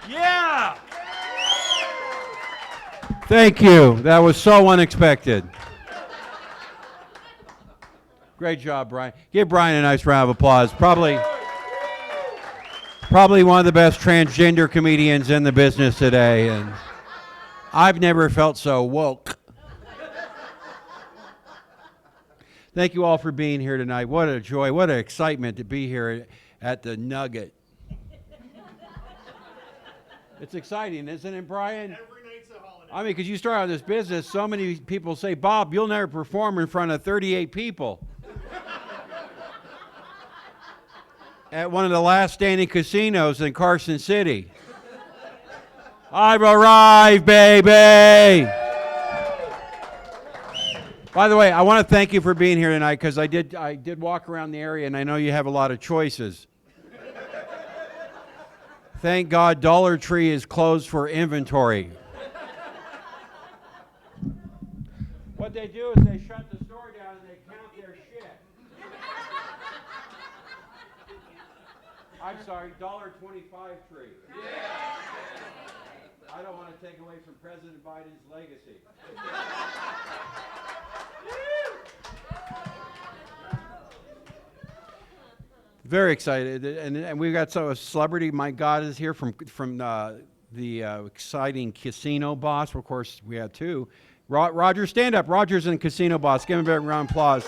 Yeah! Thank you. That was so unexpected. Great job, Brian. Give Brian a nice round of applause. Probably one of the best transgender comedians in the business today, and I've never felt so woke. Thank you all for being here tonight. What a joy, what an excitement to be here at the Nugget. It's exciting, isn't it, Brian? Every night's a holiday. I mean, because you start out this business, so many people say, Bob, you'll never perform in front of 38 people. At one of the last standing casinos in Carson City. I've arrived, baby! By the way, I want to thank you for being here tonight because I did walk around the area and I know you have a lot of choices. Thank God Dollar Tree is closed for inventory. What they do is they shut the store down and they count their shit. I'm sorry, $1.25 tree. Yeah. I don't want to take away from President Biden's legacy. Very excited, and we've got a celebrity. My God is here from the exciting Casino Boss. Of course, we have two. Roger, stand up. Roger's in Casino Boss. Give him a big round of applause.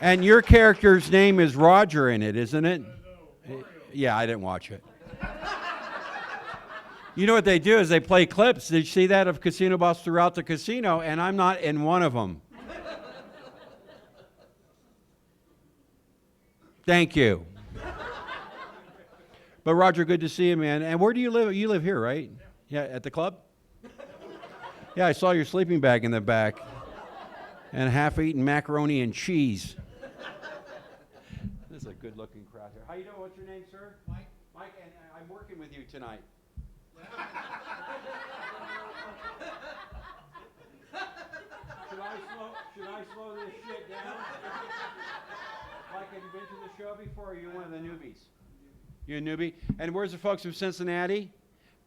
And your character's name is Roger in it, isn't it? No, yeah, I didn't watch it. You know what they do is they play clips. Did you see that of Casino Boss throughout the casino? And I'm not in one of them. Thank you. But Roger, good to see you, man. And where do you live? You live here, right? Yeah, at the club? Yeah, I saw your sleeping bag in the back. And half-eaten macaroni and cheese. This is a good-looking crowd here. How you doing? What's your name, sir? Mike. Mike, and I'm working with you tonight. Should I slow this shit down? Like, have you been to the show before, or are you one of the newbies? You're a newbie? And where's the folks from Cincinnati?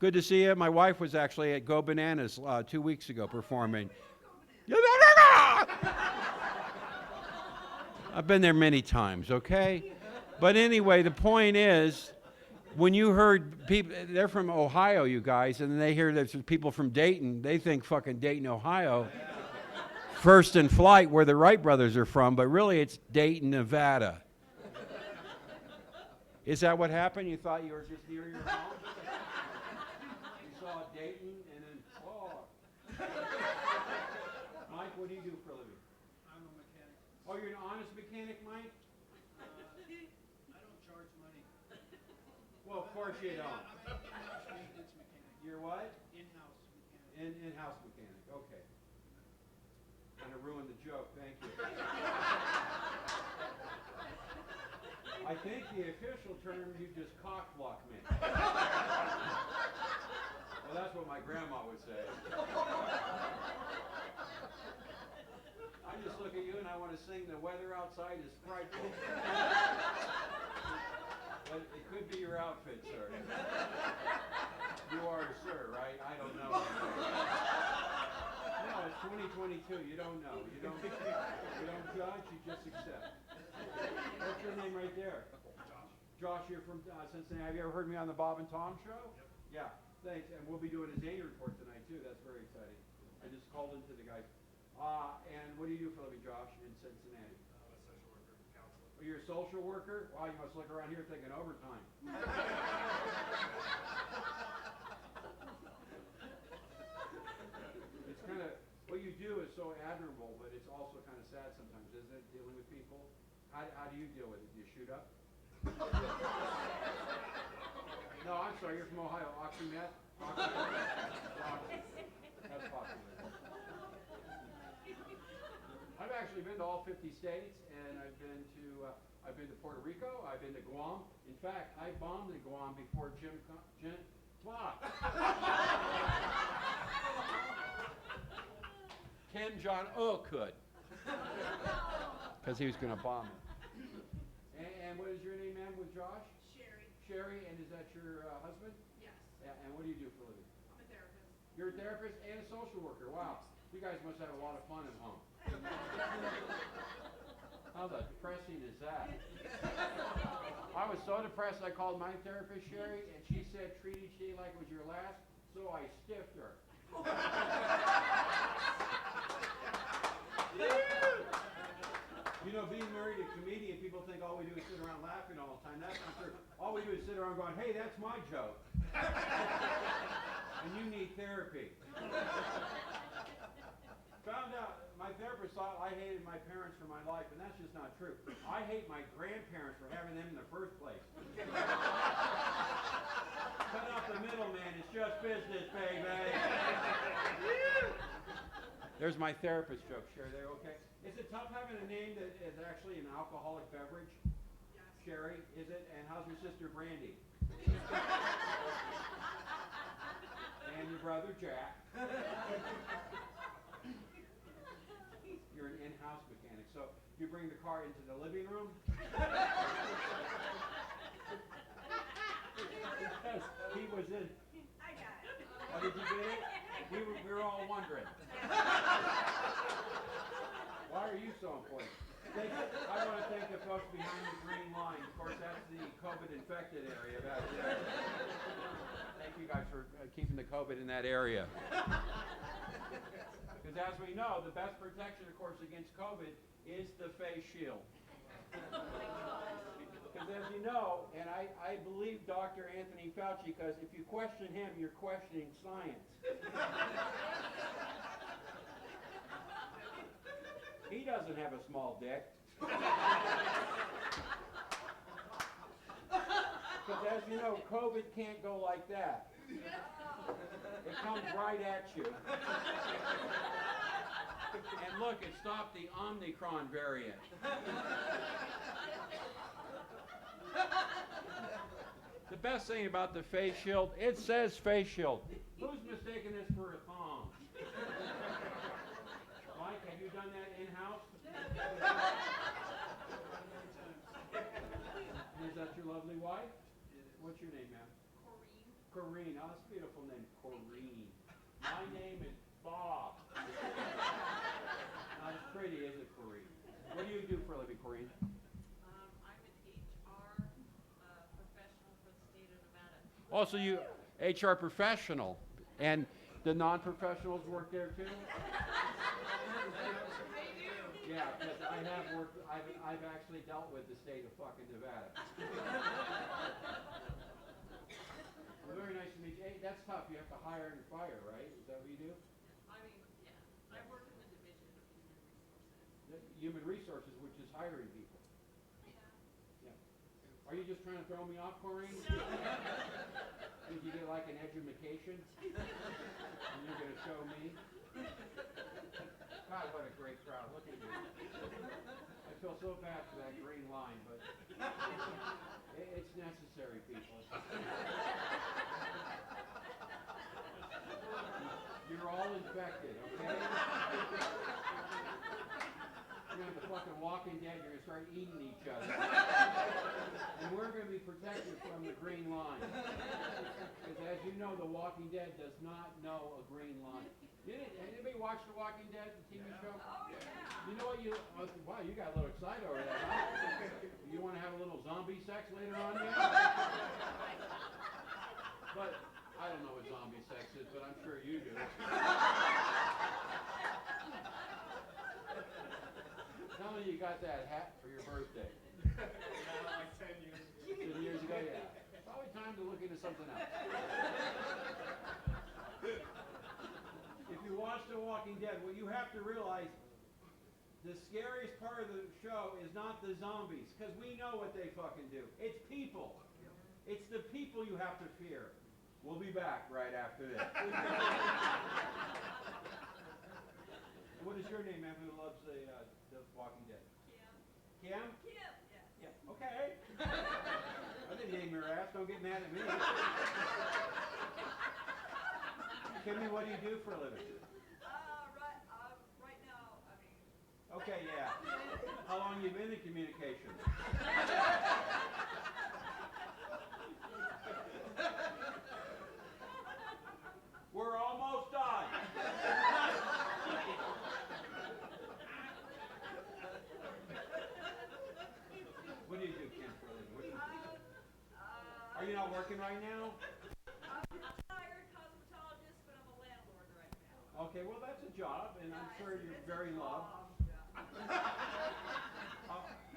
Good to see you. My wife was actually at Go Bananas 2 weeks ago performing. I've been there many times, okay? But anyway, the point is, when you heard people, they're from Ohio, you guys, and they hear there's people from Dayton, they think fucking Dayton, Ohio. First in Flight, where the Wright brothers are from, but really it's Dayton, Nevada. Is that what happened? You thought you were just near your home? You saw Dayton and then, oh. Mike, what do you do for a living? I'm a mechanic. Oh, you're an honest mechanic, Mike? I don't charge money. Well, of course you don't. I'm an in-house maintenance mechanic. You're what? In-house mechanic. In-house mechanic, okay. Kind of ruined the joke, thank you. I think the official term, you just cock-block me. Well, that's what my grandma would say. I just look at you and I want to sing The Weather Outside is Frightful. But it could be your outfit, sir. You are a sir, right? I don't know. No, it's 2022. You don't know. You don't judge, you just accept. What's your name right there? Josh. Josh, you're from Cincinnati. Have you ever heard me on the Bob and Tom show? Yep. Yeah, thanks. And we'll be doing a Zany report tonight, too. That's very exciting. I just called into the guys. And what do you do for a living, Josh, in Cincinnati? I'm a social worker, counselor. Oh, you're a social worker? Wow, you must look around here thinking overtime. It's kind of, what you do is so admirable, but it's also kind of sad sometimes, isn't it, dealing with people? How do you deal with it? Do you shoot up? No, I'm sorry, you're from Ohio. Oxy meth? That's popular. I've actually been to all 50 states, and I've been to Puerto Rico, I've been to Guam. In fact, I bombed in Guam before Kim Jong-un could. Because he was going to bomb it. And what is your name, ma'am, with Josh? Sherry. Sherry, and is that your husband? Yes. Yeah, and what do you do for a living? I'm a therapist. You're a therapist and a social worker. Wow. You guys must have a lot of fun at home. How depressing is that? I was so depressed I called my therapist, Sherry, and she said treat each day like it was your last, so I stiffed her. You know, being married to a comedian, people think all we do is sit around laughing all the time. That's not true. All we do is sit around going, hey, that's my joke. And you need therapy. Found out, my therapist thought I hated my parents for my life, and that's just not true. I hate my grandparents for having them in the first place. Cut out the middleman, it's just business, baby. There's my therapist joke, Sherry, there, okay? Is it tough having a name that is actually an alcoholic beverage? Yes. Sherry, is it? And how's your sister Brandy? And your brother Jack. You're an in-house mechanic, so you bring the car into the living room? Because he was in. I got it. Oh, did you get it? We were all wondering. Why are you so important? I want to thank the folks behind the green line. Of course, that's the COVID-infected area back there. Thank you guys for keeping the COVID in that area. Because as we know, the best protection, of course, against COVID is the face shield. Because as you know, and I believe Dr. Anthony Fauci, because if you question him, you're questioning science. He doesn't have a small dick. Because as you know, COVID can't go like that. It comes right at you. And look, it stopped the Omicron variant. The best thing about the face shield, it says face shield. Who's mistaken this for a thong? Mike, have you done that in-house? Is that your lovely wife? What's your name, ma'am? Corrine. Corrine. Oh, that's a beautiful name, Corrine. My name is Bob. Not as pretty, is it, Corrine? What do you do for a living, Corrine? I'm an HR professional for the state of Nevada. Oh, so you HR professional, and the non-professionals work there too? Yeah, because I have worked. I've actually dealt with the state of fucking Nevada. Well, very nice to meet you. Hey, that's tough. You have to hire and fire, right? Is that what you do? I mean, yeah. I work in the division of Human human resources. resources, which is hiring people. Yeah. Yeah. Are you just trying to throw me off, Corrine? Did you get like an education? And you're going to show me? God, what a great crowd. Look at you. I feel so bad for that green line, but it's necessary, people. You're all infected, okay? You're going to have the fucking Walking Dead. You're going to start eating each other. And we're going to be protected from the green line. Because as you know, the Walking Dead does not know a green line. Anybody watch The Walking Dead, the TV show? Oh, yeah. You know what wow, you got a little excited over that, huh? You want to have a little zombie sex later on yet? But I don't know what zombie sex is, but I'm sure you do. Tell me you got that hat for your birthday. Like 10 years. 10 years ago, yeah. Probably time to look into something else. If you watch The Walking Dead, what you have to realize, the scariest part of the show is not the zombies, because we know what they fucking do. It's people. It's the people you have to fear. We'll be back right after this. What is your name, man, who loves the Walking Dead? Kim. Kim? Kim, yes. Yeah, okay. I didn't name your ass. Don't get mad at me. Kimmy, what do you do for a living? Right now, I mean. Okay, yeah. How long you been in communications? Are you not working right now? I'm a retired cosmetologist, but I'm a landlord right now. Okay, well that's a job, and I'm sure you're very loved.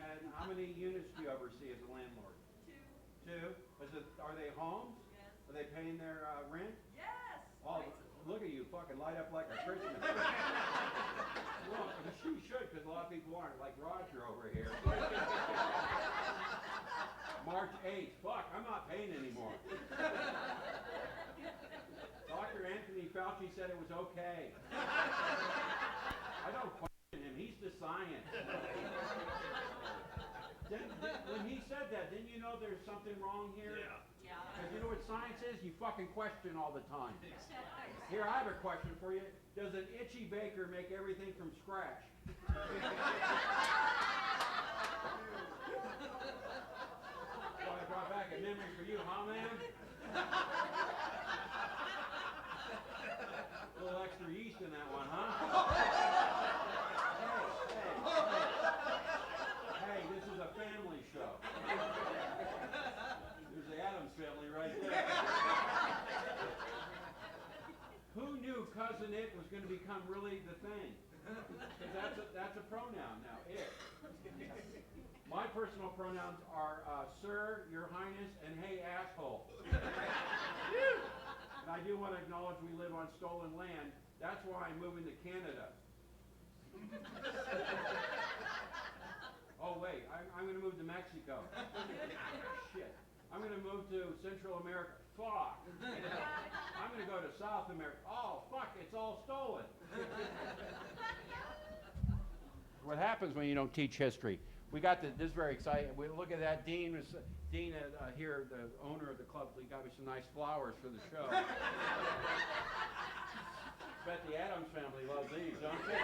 And how many units do you oversee as a landlord? Two. Two? Are they homes? Yes. Are they paying their rent? Yes. Oh, look at you, fucking light up like a Christmas tree. Well, she should, because a lot of people aren't, like Roger over here. March 8th, fuck, I'm not paying anymore. Dr. Anthony Fauci said it was okay. I don't question him, he's the science. When he said that, didn't you know there's something wrong here? Yeah. Yeah. Because you know what science is? You fucking question all the time. Here, I have a question for you. Does an itchy baker make everything from scratch? So I brought back a memory for you, huh, man? A little extra yeast in that one, huh? Hey, this is a family show. There's the Addams family right there. Who knew Cousin It was going to become really the thing? Because that's a pronoun now, it. My personal pronouns are Sir, Your Highness, and Hey, Asshole. And I do want to acknowledge we live on stolen land. That's why I'm moving to Canada. Oh, wait, I'm going to move to Mexico. Shit. I'm going to move to Central America. Fuck. I'm going to go to South America. Oh, fuck, it's all stolen. What happens when you don't teach history? We got this is very exciting. We look at that. Dean here, the owner of the club, he got me some nice flowers for the show. Bet the Addams family loves these, don't they?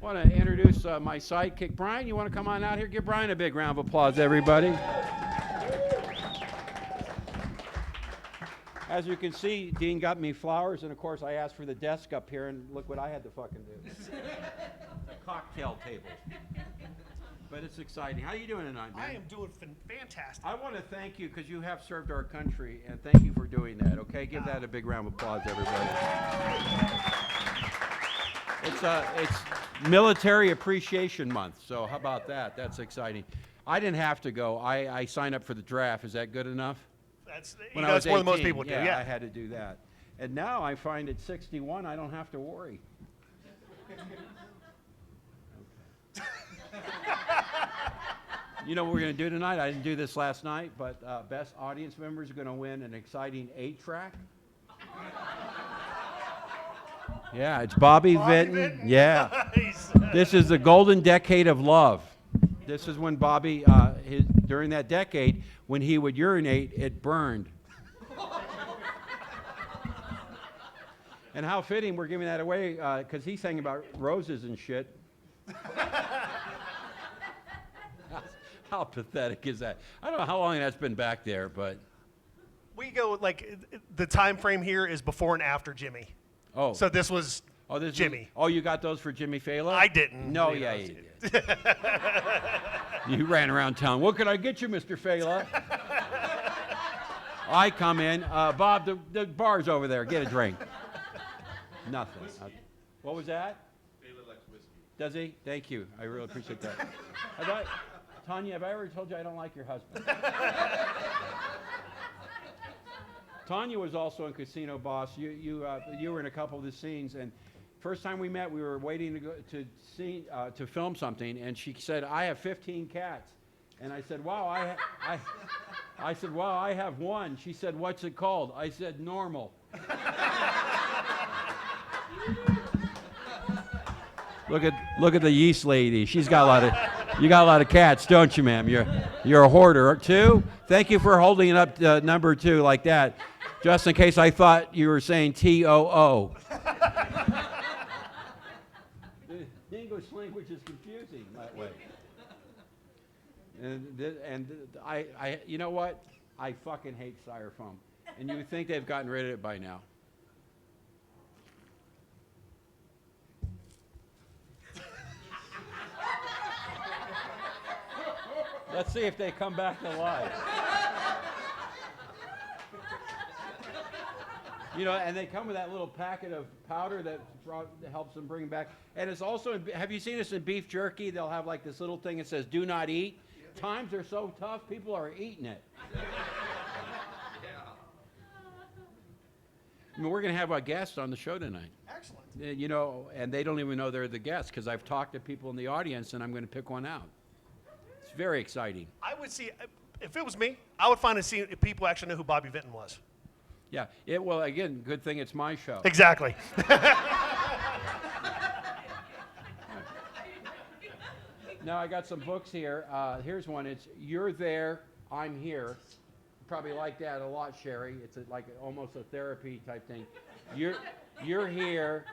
I want to introduce my sidekick, Brian. You want to come on out here? Give Brian a big round of applause, everybody. As you can see, Dean got me flowers, and of course I asked for the desk up here, and look what I had to fucking do. A cocktail table. But it's exciting. How are you doing tonight, man? I am doing fantastic. I want to thank you because you have served our country, and thank you for doing that, okay? Give that a big round of applause, everybody. It's Military Appreciation Month, so how about that? That's exciting. I didn't have to go. I signed up for the draft. Is that good enough? That's When I was more than most 18, people do. Yeah. I had to do that. And now I find at 61, I don't have to worry. You know what we're going to do tonight? I didn't do this last night, but best audience members are going to win an exciting 8-track. Yeah, it's Bobby Vinton. Yeah. Nice. This is the golden decade of love. This is when Bobby, during that decade, when he would urinate, it burned. And how fitting we're giving that away, because he sang about roses and shit. How pathetic is that? I don't know how long that's been back there, but... We go, like, the time frame here is before and after Jimmy. Oh. So this was this Jimmy. You got those for Jimmy Fallon? I didn't. No, yeah, you did. You ran around town. What can I get you, Mr. Fallon? I come in. Bob, the bar's over there. Get a drink. Nothing. What was that? Fallon likes whiskey. Does he? Thank you. I really appreciate that. Tanya, have I ever told you I don't like your husband? Tanya was also in Casino Boss. You were in a couple of the scenes, and first time we met, we were waiting to go to film something, and she said, "I have 15 cats," and I said, "Wow, I said, "Wow, I have one." She said, "What's it called?" I said, "Normal." Look at the yeast lady. She's got a lot of. You got a lot of cats, don't you, ma'am? You're a hoarder. 2? Thank you for holding it up number 2 like that, just in case I thought you were saying TOO. The English language is confusing that way. And I you know what? I fucking hate styrofoam. And you would think they've gotten rid of it by now. Let's see if they come back to life. You know, and they come with that little packet of powder that helps them bring back. And it's also, have you seen this in beef jerky? They'll have like this little thing that says, do not eat. Times are so tough, people are eating it. I mean, we're going to have a guest on the show tonight. Excellent. You know, and they don't even know they're the guest because I've talked to people in the audience and I'm going to pick one out. It's very exciting. I would see, if it was me, I would find to see if people actually know who Bobby Vinton was. Yeah. Well, again, good thing it's my show. Exactly. Now I got some books here. Here's one. It's You're There, I'm Here. You probably like that a lot, Sherry. It's like almost a therapy type thing. You're here.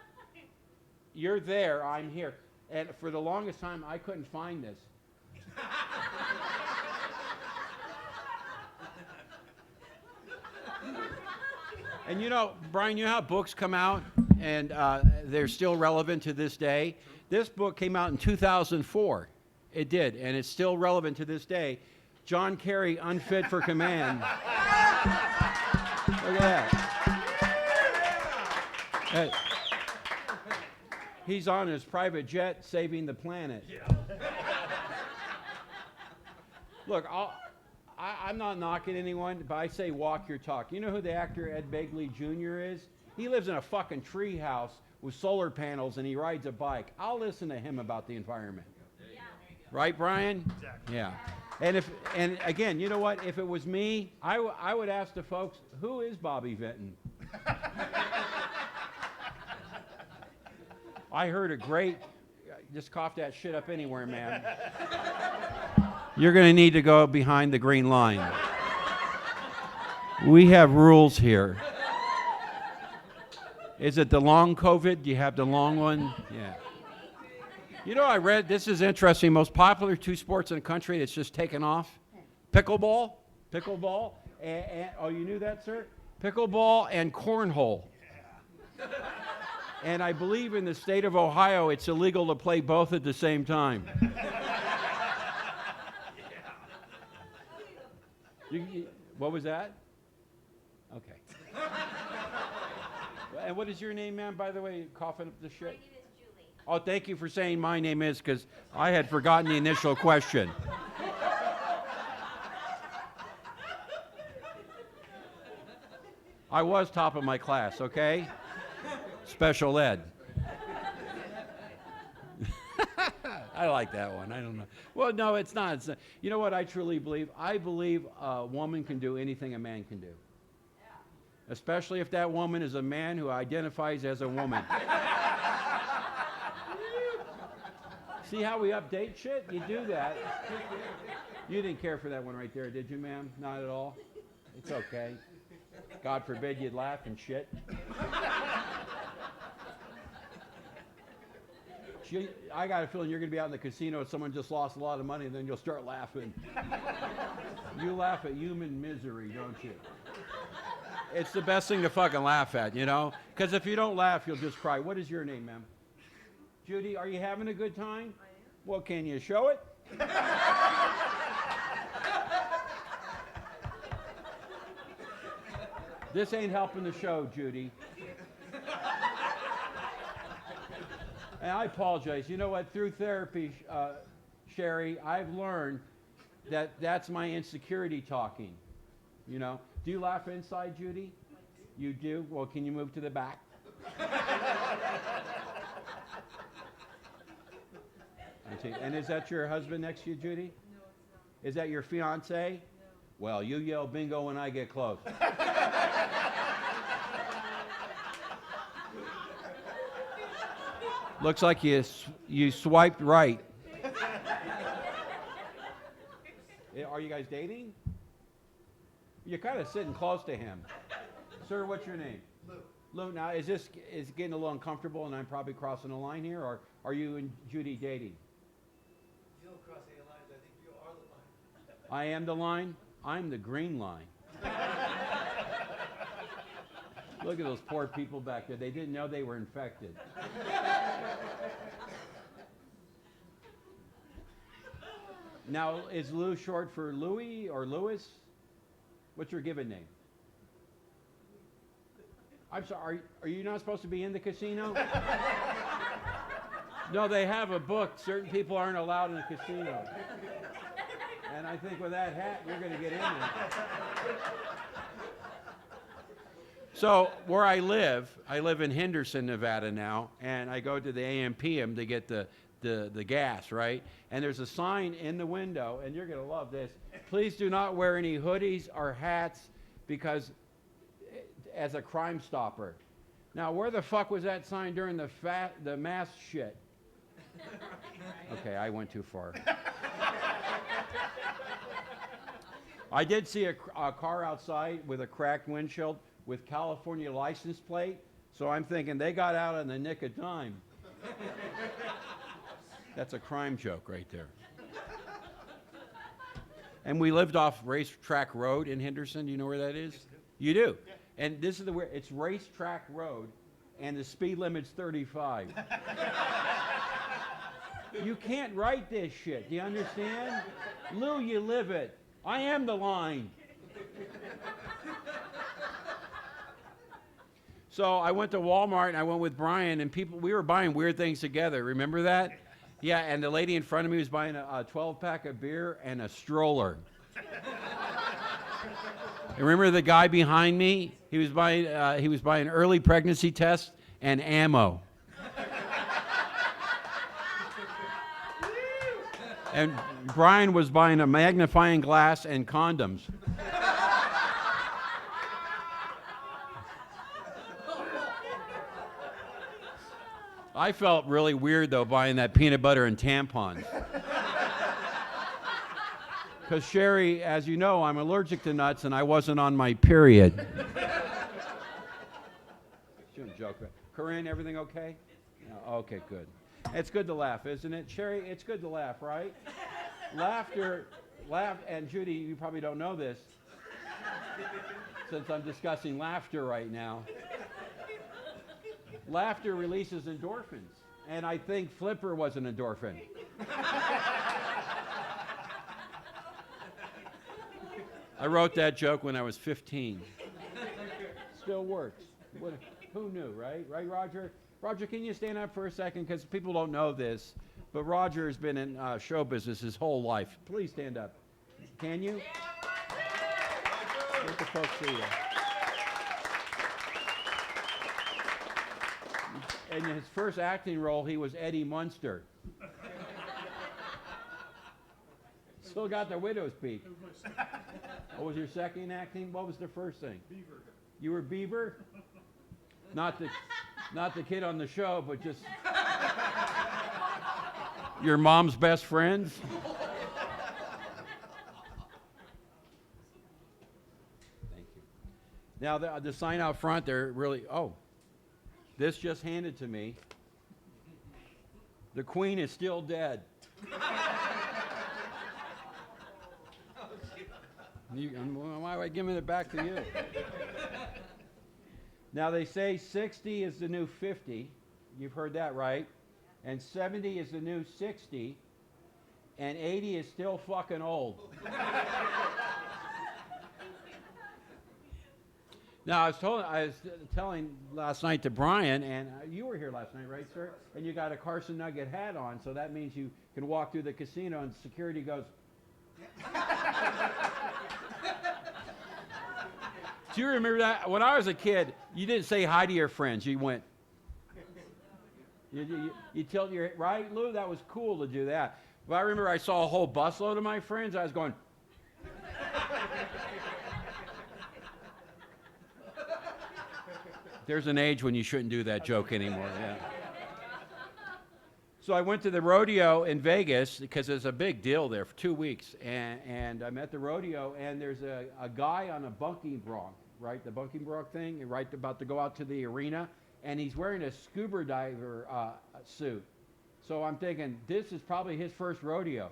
You're there, I'm here. And for the longest time, I couldn't find this. And you know, Brian, you know how books come out and they're still relevant to this day? This book came out in 2004. It did, and it's still relevant to this day. John Kerry, Unfit for Command. Look at that. Hey. He's on his private jet saving the planet. Yeah. Look, I'm not knocking anyone, but I say walk your talk. You know who the actor Ed Begley Jr. is? He lives in a fucking tree house with solar panels and he rides a bike. I'll listen to him about the environment. Right, Brian? Exactly. Yeah. And again, you know what? If it was me, I would ask the folks, who is Bobby Vinton? I heard a great, just cough that shit up anywhere, man. You're going to need to go behind the green line. We have rules here. Is it the long COVID? Do you have the long one? Yeah. You know, I read, this is interesting, most popular two sports in the country that's just taken off. Pickleball. Oh, you knew that, sir? Pickleball and cornhole. Yeah. And I believe in the state of Ohio, it's illegal to play both at the same time. What was that? Okay. And what is your name, ma'am, by the way, coughing up the shit? My name is Julie. Oh, thank you for saying my name is, because I had forgotten the initial question. I was top of my class, okay? Special ed. I like that one. I don't know. Well, no, it's not. It's not. You know what I truly believe? I believe a woman can do anything a man can do. Especially if that woman is a man who identifies as a woman. See how we update shit? You do that. You didn't care for that one right there, did you, ma'am? Not at all? It's okay. God forbid you'd laugh and shit. I got a feeling you're going to be out in the casino and someone just lost a lot of money and then you'll start laughing. You laugh at human misery, don't you? It's the best thing to fucking laugh at, you know? Because if you don't laugh, you'll just cry. What is your name, ma'am? Judy, are you having a good time? I am. Well, can you show it? This ain't helping the show, Judy. And I apologize. You know what? Through therapy, Sherry, I've learned that that's my insecurity talking. You know? Do you laugh inside, Judy? You do? Well, can you move to the back? And is that your husband next to you, Judy? No, it's not. Is that your fiance? No. Well, you yell bingo when I get close. Looks like you swiped right. Are you guys dating? You're kind of sitting close to him. Sir, what's your name? Lou. Lou, now is getting a little uncomfortable and I'm probably crossing a line here, or are you and Judy dating? You don't cross any lines. I think you are the line. I am the line? I'm the green line. Look at those poor people back there. They didn't know they were infected. Now, is Lou short for Louis or Louis? What's your given name? I'm sorry, are you not supposed to be in the casino? No, they have a book. Certain people aren't allowed in the casino. And I think with that hat, you're going to get in there. So where I live in Henderson, Nevada now, and I go to the AM/PM to get the gas, right? And there's a sign in the window, and you're going to love this. Please do not wear any hoodies or hats because as a crime stopper. Now, where the fuck was that sign during the mass shit? Okay, I went too far. I did see a car outside with a cracked windshield with California license plate, so I'm thinking they got out in the nick of time. That's a crime joke right there. And we lived off Racetrack Road in Henderson. Do you know where that is? Yes, I do. You do? Yeah. And this is where it's Racetrack Road, and the speed limit's 35. You can't write this shit. Do you understand? Lou, you live it. I am the line. So I went to Walmart and I went with Brian and we were buying weird things together. Remember that? Yeah, and the lady in front of me was buying a 12-pack of beer and a stroller. And remember the guy behind me? He was buying early pregnancy tests and ammo. And Brian was buying a magnifying glass and condoms. I felt really weird, though, buying that peanut butter and tampons. Because, Sherry, as you know, I'm allergic to nuts, and I wasn't on my period. Shouldn't joke. Corinne, everything okay? No, okay, good. It's good to laugh, isn't it? Sherry, it's good to laugh, right? And Judy, you probably don't know this, since I'm discussing laughter right now. Laughter releases endorphins, and I think Flipper was an endorphin. I wrote that joke when I was 15. Still works. Who knew, right? Right, Roger? Roger, can you stand up for a second? Because people don't know this, but Roger has been in show business his whole life. Please stand up. Can you? Let the folks see you. In his first acting role, he was Eddie Munster. Still got the widow's peak. What was your second acting? What was the first thing? Beaver. You were Beaver? Not the kid on the show, but just your mom's best friends? Thank you. Now, the sign out front, they're really, this just handed to me. The Queen is still dead. Why am I giving it back to you? Now they say 60 is the new 50. You've heard that, right? And 70 is the new 60. And 80 is still fucking old. Now, I was telling last night to Brian, and you were here last night, right, sir? And you got a Carson Nugget hat on, so that means you can walk through the casino and security goes, do you remember that? When I was a kid, you didn't say hi to your friends. You went, you tilt your head, right, Lou? That was cool to do that. But I remember I saw a whole busload of my friends. I was going, there's an age when you shouldn't do that joke anymore. Yeah. So I went to the rodeo in Vegas because it's a big deal there for 2 weeks. And I'm at the rodeo, and there's a guy on a bunking bronc, right? The bunking bronc thing, right about to go out to the arena. And he's wearing a scuba diver suit. So I'm thinking, this is probably his first rodeo.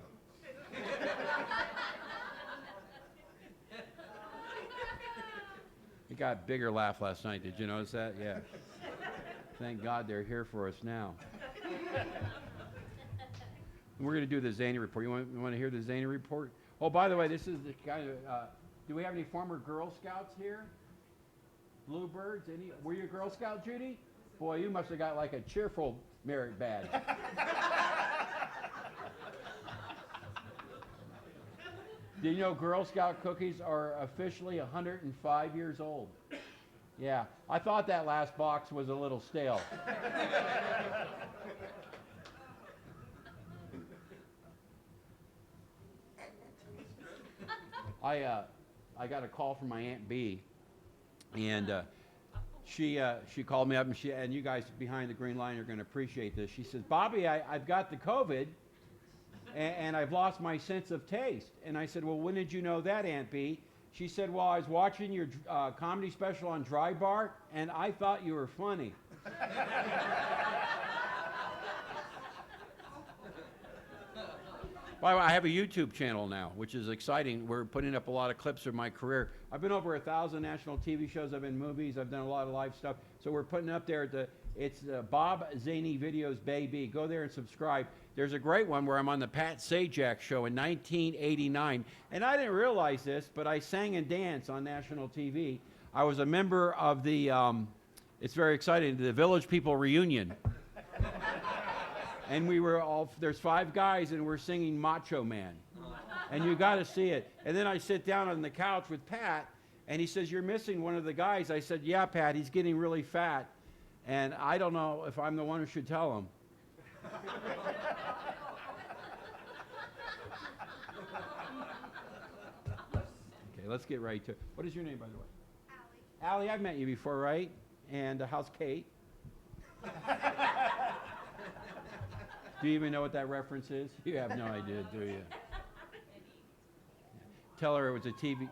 It got a bigger laugh last night. Did you notice that? Yeah. Thank God they're here for us now. We're going to do the Zany report. You want to hear the Zany report? Oh, by the way, this is the kind of. Do we have any former Girl Scouts here? Bluebirds? Any? Were you a Girl Scout, Judy? Boy, you must have got like a cheerful merit badge. Do you know Girl Scout cookies are officially 105 years old? Yeah, I thought that last box was a little stale. I got a call from my Aunt Bee, and she called me up, and you guys behind the green line are going to appreciate this. She says, Bobby, I've got the COVID, and I've lost my sense of taste. And I said, well, when did you know that, Aunt Bee? She said, well, I was watching your comedy special on Dry Bar, and I thought you were funny. By the way, I have a YouTube channel now, which is exciting. We're putting up a lot of clips of my career. I've been over 1,000 national TV shows. I've been in movies. I've done a lot of live stuff. So we're putting up there it's Bob Zany Videos, baby. Go there and subscribe. There's a great one where I'm on the Pat Sajak show in 1989. And I didn't realize this, but I sang and danced on national TV. I was a member of the, it's very exciting, the Village People Reunion. And we were all, there's 5 guys, and we're singing Macho Man. And you got to see it. And then I sit down on the couch with Pat, and he says, you're missing one of the guys. I said, yeah, Pat, he's getting really fat. And I don't know if I'm the one who should tell him. Okay, let's get right to it. What is your name, by the way? Allie. Allie, I've met you before, right? And how's Kate? Do you even know what that reference is? You have no idea, do you? Tell her it was a TV.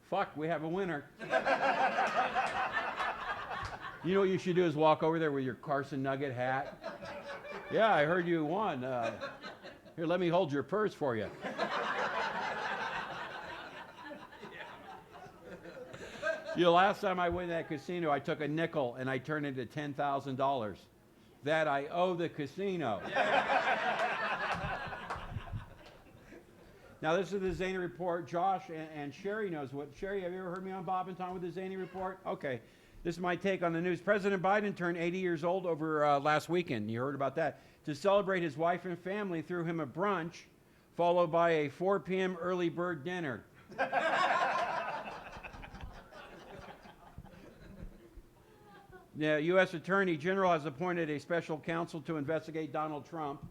Fuck, we have a winner. You know what you should do is walk over there with your Carson Nugget hat. Yeah, I heard you won. Here, let me hold your purse for you. You know, last time I went to that casino, I took a nickel and I turned it into $10,000. That I owe the casino. Now, this is the Zany Report. Josh and Sherry knows what. Sherry, have you ever heard me on Bob and Tom with the Zany Report? Okay. This is my take on the news. President Biden turned 80 years old over last weekend. You heard about that. To celebrate, his wife and family threw him a brunch, followed by a 4 p.m. early bird dinner. The U.S. Attorney General has appointed a special counsel to investigate Donald Trump.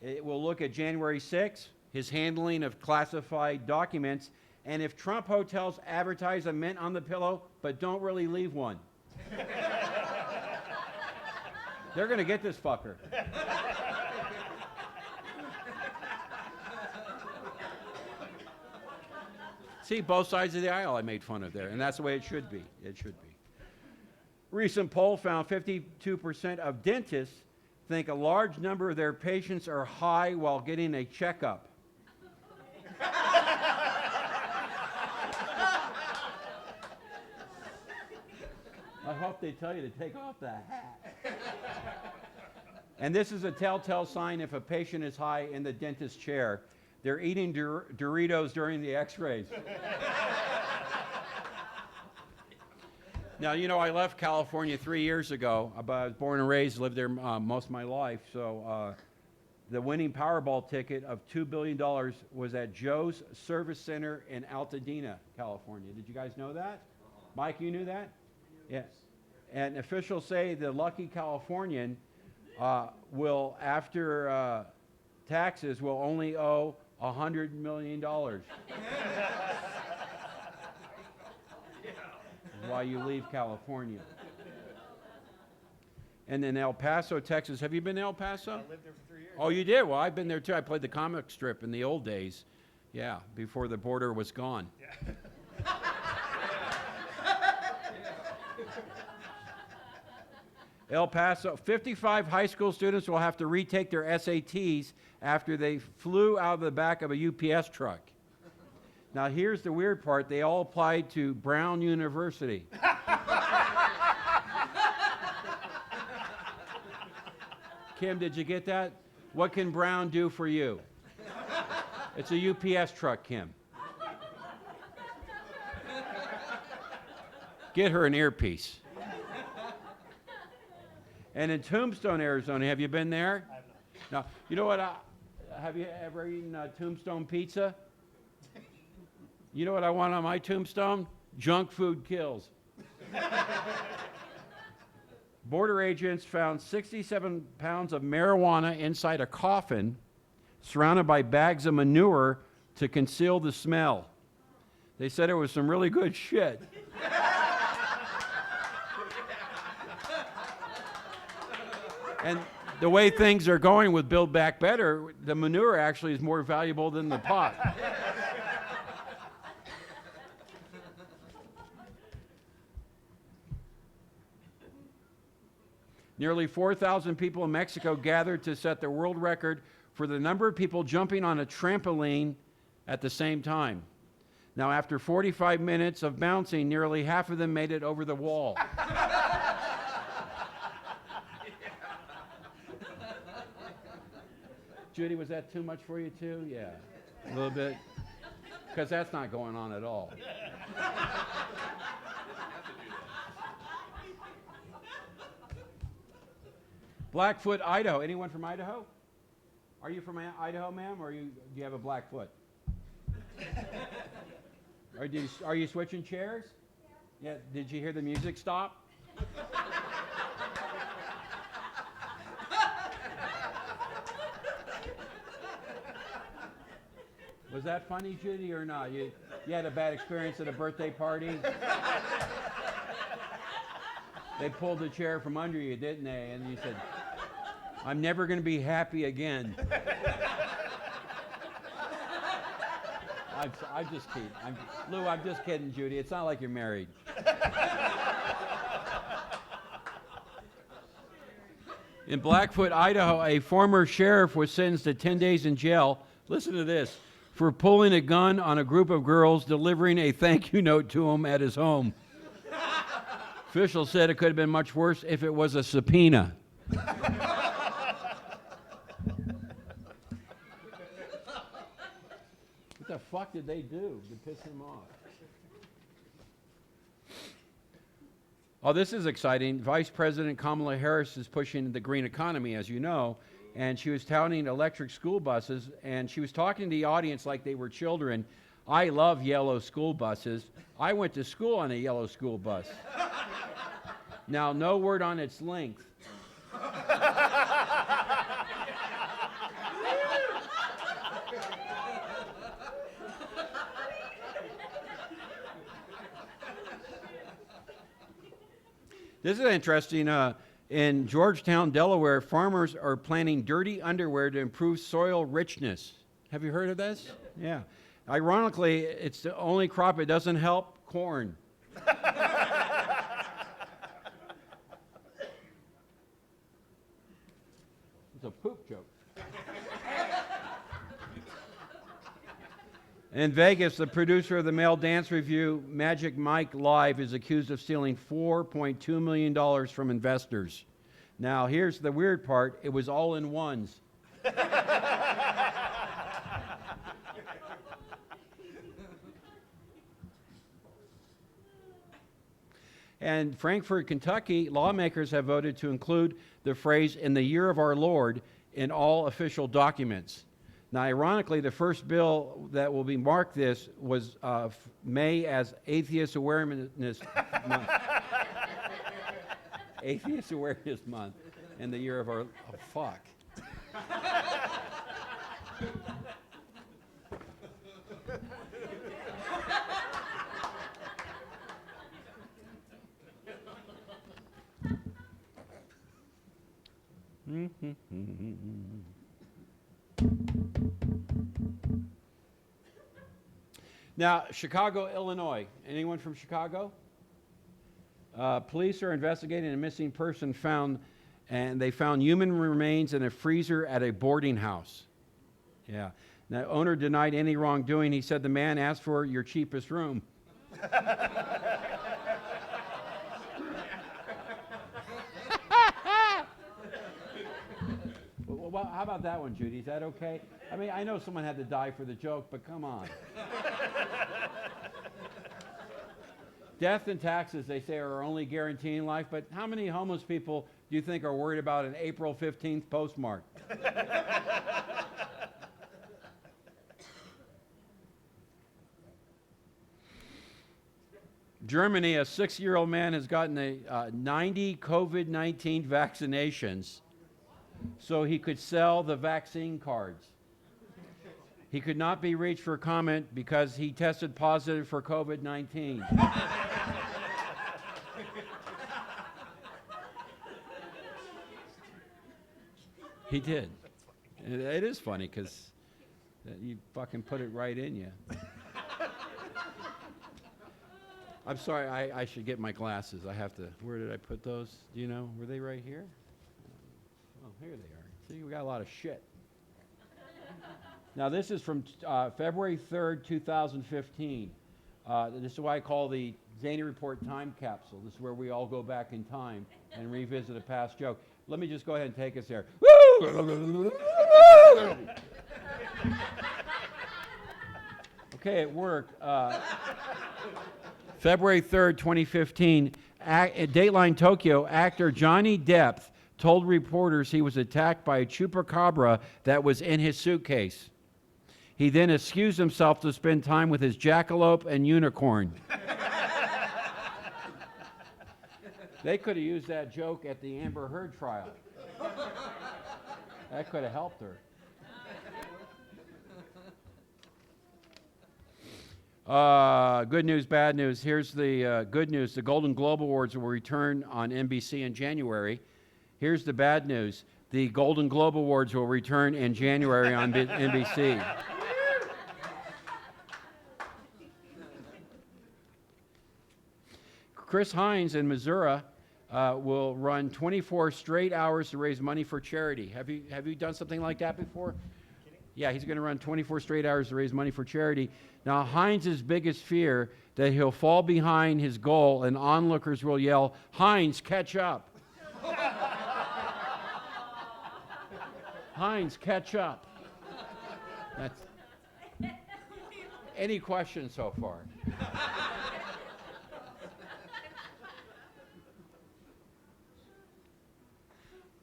It will look at January 6th, his handling of classified documents, and if Trump hotels advertise a mint on the pillow but don't really leave one. They're going to get this fucker. See, both sides of the aisle I made fun of there, and that's the way it should be. It should be. Recent poll found 52% of dentists think a large number of their patients are high while getting a checkup. I hope they tell you to take off the hat. And this is a telltale sign if a patient is high in the dentist chair. They're eating Doritos during the x-rays. Now, you know, I left California 3 years ago. I was born and raised, lived there most of my life. So the winning Powerball ticket of $2 billion was at Joe's Service Center in Altadena, California. Did you guys know that? Mike, you knew that? Yes. And officials say the lucky Californian will, after taxes, will only owe $100 million. Why you leave California. And in El Paso, Texas. Have you been to El Paso? I lived there for 3 years. Oh, you did? Well, I've been there too. I played the comic strip in the old days. Yeah, before the border was gone. Yeah. El Paso, 55 high school students will have to retake their SATs after they flew out of the back of a UPS truck. Now, here's the weird part. They all applied to Brown University. Kim, did you get that? What can Brown do for you? It's a UPS truck, Kim. Get her an earpiece. And in Tombstone, Arizona, have you been there? I have not. No. You know what? Have you ever eaten Tombstone pizza? You know what I want on my tombstone? Junk food kills. Border agents found 67 pounds of marijuana inside a coffin, surrounded by bags of manure to conceal the smell. They said it was some really good shit. And the way things are going with Build Back Better, the manure actually is more valuable than the pot. Nearly 4,000 people in Mexico gathered to set the world record for the number of people jumping on a trampoline at the same time. Now, after 45 minutes of bouncing, nearly half of them made it over the wall. Judy, was that too much for you too? Yeah, a little bit. Because that's not going on at all. Blackfoot, Idaho. Anyone from Idaho? Are you from Idaho, ma'am, or do you have a black foot? Are you switching chairs? Yeah. Did you hear the music stop? Was that funny, Judy, or not? You had a bad experience at a birthday party? They pulled the chair from under you, didn't they? And you said, I'm never going to be happy again. I'm just kidding. Lou, I'm just kidding, Judy. It's not like you're married. In Blackfoot, Idaho, a former sheriff was sentenced to 10 days in jail. Listen to this. For pulling a gun on a group of girls, delivering a thank you note to him at his home. Officials said it could have been much worse if it was a subpoena. What the fuck did they do to piss him off? Oh, this is exciting. Vice President Kamala Harris is pushing the green economy, as you know, and she was touting electric school buses, and she was talking to the audience like they were children. I love yellow school buses. I went to school on a yellow school bus. Now, no word on its length. This is interesting. In Georgetown, Delaware, farmers are planting dirty underwear to improve soil richness. Have you heard of this? Yeah. Ironically, it's the only crop it doesn't help, corn. It's a poop joke. In Vegas, the producer of the male dance review Magic Mike Live is accused of stealing $4.2 million from investors. Now, here's the weird part. It was all in ones. And Frankfort, Kentucky, lawmakers have voted to include the phrase "in the year of our Lord" in all official documents. Now, ironically, the first bill that will be marked this was May as Atheist Awareness Month. Atheist Awareness Month in the year of our... Oh, fuck. Now, Chicago, Illinois. Anyone from Chicago? Police are investigating a missing person found, and they found human remains in a freezer at a boarding house. Yeah. Now, owner denied any wrongdoing. He said the man asked for your cheapest room. well, how about that one, Judy? Is that okay? I mean, I know someone had to die for the joke, but come on. Death and taxes, they say, are only guaranteeing life, but how many homeless people do you think are worried about an April 15th postmark? Germany, a 6-year-old man has gotten 90 COVID-19 vaccinations so he could sell the vaccine cards. He could not be reached for comment because he tested positive for COVID-19. He did. It is funny because you fucking put it right in you. I'm sorry, I should get my glasses. I have to, where did I put those? Do you know? Were they right here? Oh, here they are. See, we got a lot of shit. Now, this is from February 3rd, 2015. This is why I call the Zany Report time capsule. This is where we all go back in time and revisit a past joke. Let me just go ahead and take us there. Okay, it worked. February 3rd, 2015, Dateline Tokyo, actor Johnny Depp told reporters he was attacked by a chupacabra that was in his suitcase. He then excused himself to spend time with his jackalope and unicorn. They could have used that joke at the Amber Heard trial. That could have helped her. Good news, bad news. Here's the good news. The Golden Globe Awards will return on NBC in January. Here's the bad news. The Golden Globe Awards will return in January on NBC. Chris Hines in Missouri will run 24 straight hours to raise money for charity. Have you done something like that before? Yeah, he's going to run 24 straight hours to raise money for charity. Now, Hines' biggest fear that he'll fall behind his goal and onlookers will yell, "Hines, catch up." Hines, catch up. That's... Any questions so far?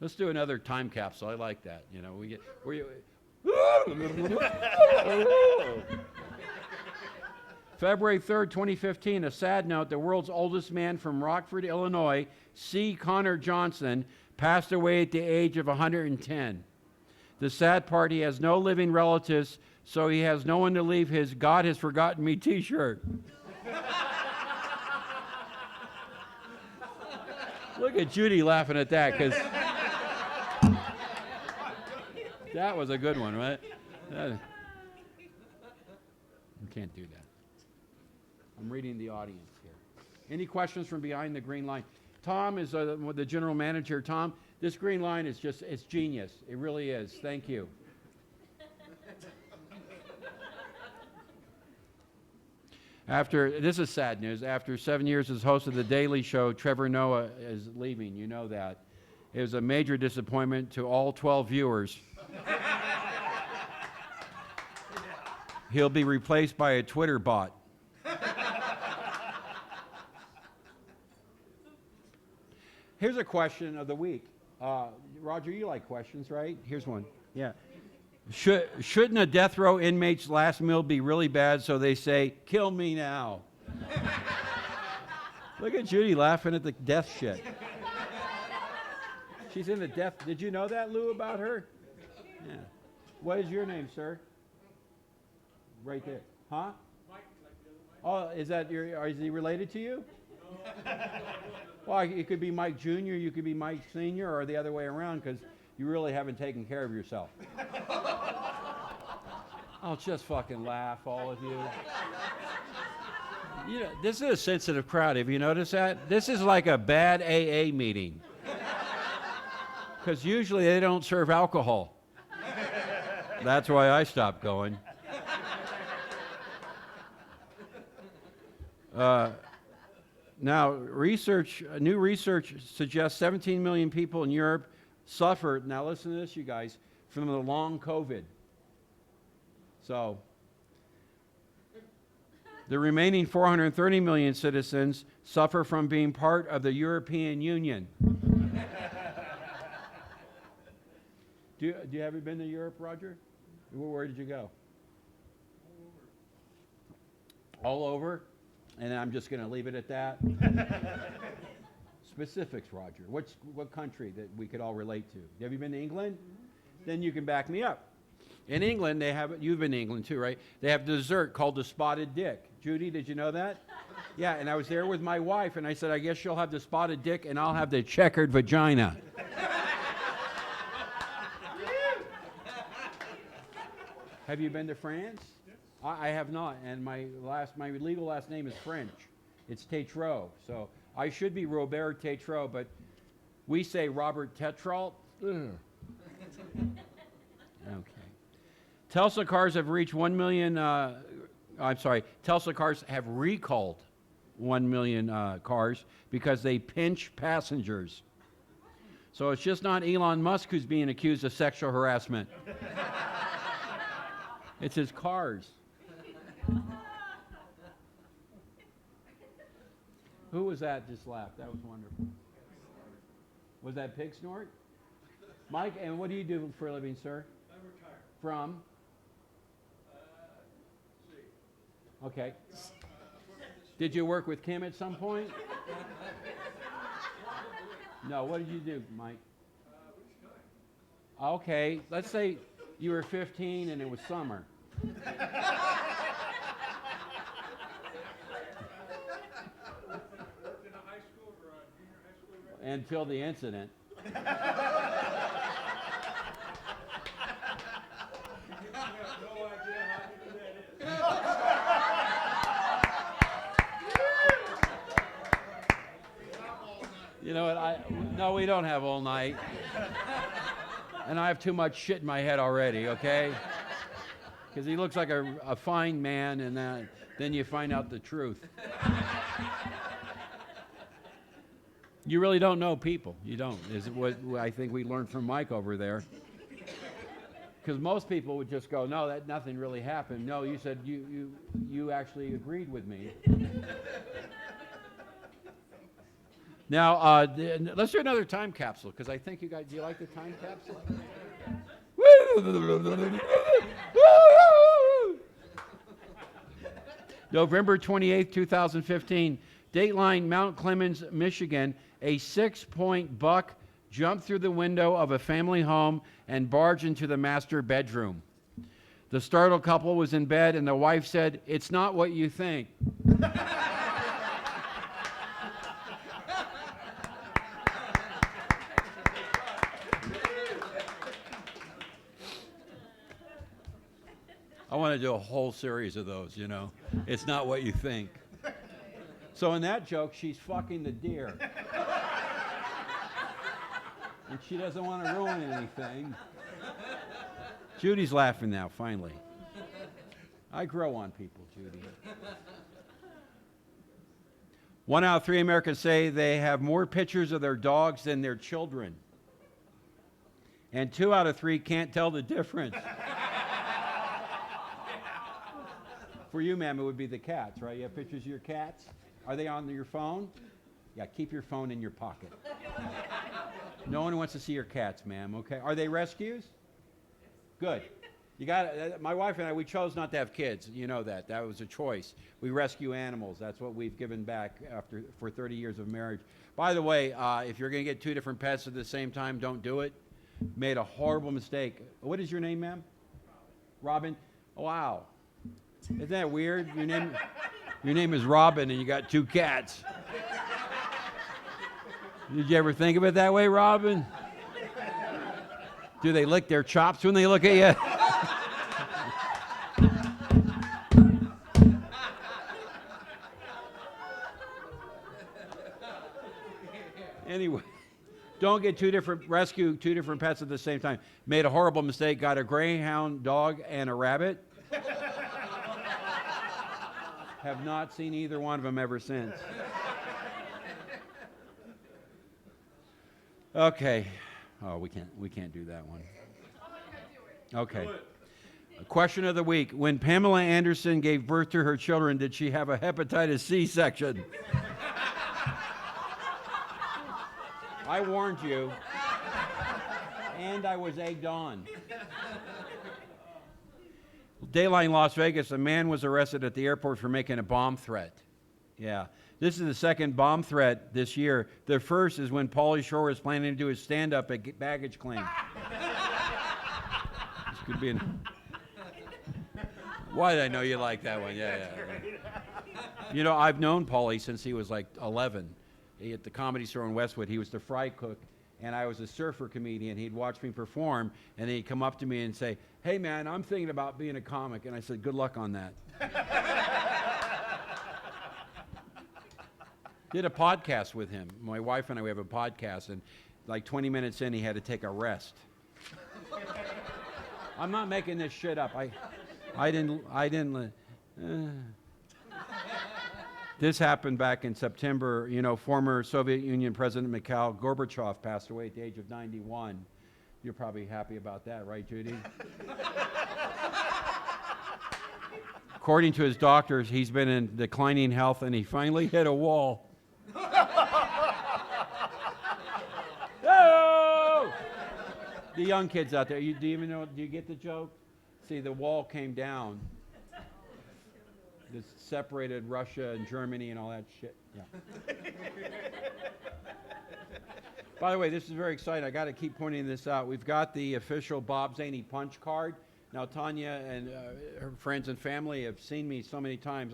Let's do another time capsule. I like that. You know, we get February 3rd, 2015, a sad note, the world's oldest man from Rockford, Illinois, C. Connor Johnson, passed away at the age of 110. The sad part, he has no living relatives, so he has no one to leave his "God Has Forgotten Me" t-shirt. Look at Judy laughing at that, because that was a good one, right? You can't do that. I'm reading the audience here. Any questions from behind the green line? Tom is the general manager. Tom, this green line is just, it's genius. It really is. Thank you. This is sad news. After 7 years as host of The Daily Show, Trevor Noah is leaving. You know that. It was a major disappointment to all 12 viewers. He'll be replaced by a Twitter bot. Here's a question of the week. Roger, you like questions, right? Here's one. Yeah. Shouldn't a death row inmate's last meal be really bad so they say, "Kill me now"? Look at Judy laughing at the death shit. She's in the death. Did you know that, Lou, about her? Yeah. What is your name, sir? Right there. Huh? Mike, like the other Mike. Oh, is that is he related to you? No. Well, it could be Mike Jr., you could be Mike Sr., or the other way around, because you really haven't taken care of yourself. I'll just fucking laugh, all of you. You know, this is a sensitive crowd. Have you noticed that? This is like a bad AA meeting. Because usually they don't serve alcohol. That's why I stopped going. Now, new research suggests 17 million people in Europe suffer, now listen to this, you guys, from the long COVID. So, the remaining 430 million citizens suffer from being part of the European Union. Do you have you been to Europe, Roger? Where did you go? All over? And I'm just going to leave it at that. Specifics, Roger. What country that we could all relate to? Have you been to England? Then you can back me up. In England, they have, you've been to England too, right? They have dessert called the spotted dick. Judy, did you know that? Yeah, and I was there with my wife, and I said, I guess you'll have the spotted dick, and I'll have the checkered vagina. Have you been to France? I have not, and my legal last name is French. It's Tétrault, so I should be Robert Tétrault, but we say Robert Tetrault. Ugh. Okay. Tesla cars have reached 1 million. Tesla cars have recalled 1 million cars because they pinch passengers. So it's just not Elon Musk who's being accused of sexual harassment. It's his cars. Who was that just laughed? That was wonderful. Was that pig snort? Mike, and what do you do for a living, sir? I'm retired. From? Okay. Did you work with Kim at some point? No, what did you do, Mike? Okay, let's say you were 15 and it was summer. Worked in a high school or a junior high school, right? Until the incident. You have no idea how good that is. You know what? No, we don't have all night. And I have too much shit in my head already, okay? Because he looks like a fine man, and then you find out the truth. You really don't know people. You don't. Is what I think we learned from Mike over there. Because most people would just go, no, that nothing really happened. No, you said you actually agreed with me. Now, let's do another time capsule, because I think you guys, do you like the time capsule? November 28th, 2015, Dateline, Mount Clemens, Michigan. A 6-point buck jumped through the window of a family home and barged into the master bedroom. The startled couple was in bed, and the wife said, "It's not what you think." I want to do a whole series of those, you know. It's not what you think. So in that joke, she's fucking the deer. And she doesn't want to ruin anything. Judy's laughing now, finally. I grow on people, Judy. 1 out of 3 Americans say they have more pictures of their dogs than their children. And 2 out of 3 can't tell the difference. For you, ma'am, it would be the cats, right? You have pictures of your cats? Are they on your phone? Yeah, keep your phone in your pocket. No one wants to see your cats, ma'am, okay? Are they rescues? Good. You got my wife and I, we chose not to have kids. You know that. That was a choice. We rescue animals. That's what we've given back for 30 years of marriage. By the way, if you're going to get 2 different pets at the same time, don't do it. Made a horrible mistake. What is your name, ma'am? Robin. Wow. Isn't that weird? Your name is Robin, and you got 2 cats. Did you ever think of it that way, Robin? Do they lick their chops when they look at you? Anyway, don't get rescue 2 different pets at the same time. Made a horrible mistake, got a greyhound dog and a rabbit. Have not seen either one of them ever since. Okay. Oh, we can't do that one. Okay. Question of the week. When Pamela Anderson gave birth to her children, did she have a hepatitis C section? I warned you. And I was egged on. Dayline Las Vegas, a man was arrested at the airport for making a bomb threat. Yeah. This is the second bomb threat this year. The first is when Pauly Shore was planning to do his stand-up at baggage claim. This could be an... Why did I know you like that one? Yeah. You know, I've known Pauly since he was like 11. At the Comedy Store in Westwood, he was the fry cook, and I was a surfer comedian. He'd watch me perform, and then he'd come up to me and say, "Hey, man, I'm thinking about being a comic." And I said, "Good luck on that." Did a podcast with him. My wife and I, we have a podcast, and like 20 minutes in, he had to take a rest. I'm not making this shit up. I didn't. This happened back in September. You know, former Soviet Union President Mikhail Gorbachev passed away at the age of 91. You're probably happy about that, right, Judy? According to his doctors, he's been in declining health, and he finally hit a wall. Oh! The young kids out there, do you even know? Do you get the joke? See, the wall came down. This separated Russia and Germany and all that shit. Yeah. By the way, this is very exciting. I got to keep pointing this out. We've got the official Bob Zany punch card. Now, Tanya and her friends and family have seen me so many times.